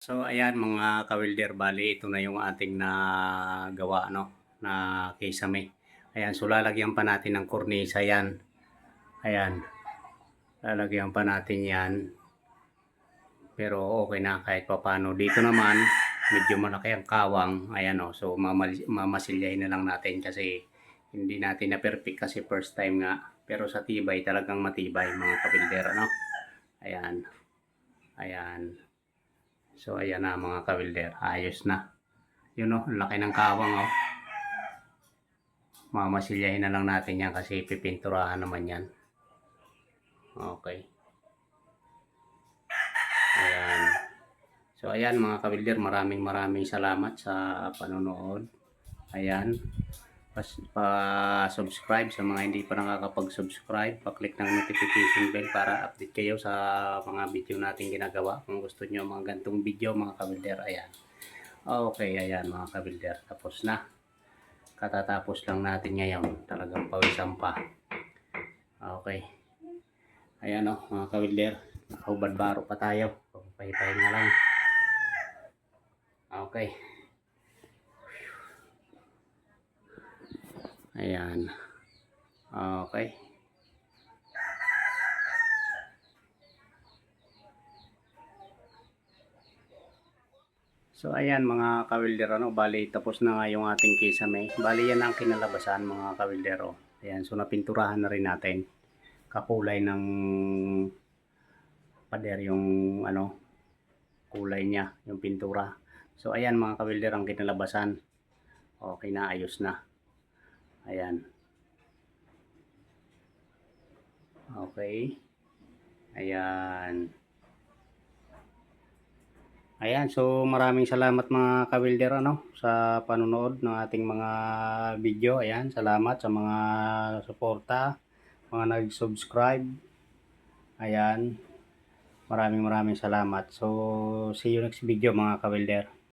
So ayan mga ka-welder, bali ito na yung ating nagawa no, na kisame. Ayan, so lalagyan pa natin ng kornisa yan. Ayan, lalagyan pa natin yan. Pero okay na kahit pa paano. Dito naman, medyo malaki ang kawang. Ayan o, so mamasilyahin na lang natin kasi hindi natin na perfect kasi first time nga. Pero sa tibay, talagang matibay mga ka-welder, no? Ayan, ayan. So ayan na mga ka-welder, ayos na. Yun o, laki ng kawang o. Mamasilyahin na lang natin yan kasi pipinturahan naman yan. Okay. Ayan. So ayan mga ka-welder, maraming salamat sa panonood. Ayan. Pa-subscribe sa mga hindi pa nakakapag-subscribe. Pa-click ng notification bell para update kayo sa mga video natin ginagawa. Kung gusto nyo mga gantong video mga ka-welder, ayan. Okay, ayan mga ka-welder, tapos na. Katatapos lang natin ngayon, talagang pawisan pa. Okay, ayan o mga ka-welder, nakahubad baro pa tayo, pahipahin na lang. Okay, ayan. Okay, so ayan mga ka-welder, ano, bali tapos na nga yung ating kisame. Bali yan ang kinalabasan mga ka-welder. Ayan, so napinturahan na rin natin, kakulay ng pader yung ano, kulay niya, yung pintura. So ayan mga ka-welder ang kinalabasan. Okay na, ayos na. Ayan. Okay. Ayan. Ayan, so maraming salamat mga ka-welder, ano, sa panonood ng ating mga video. Ayan, salamat sa mga suporta, mga nag-subscribe. Ayan, maraming salamat. So see you next video mga ka-welder.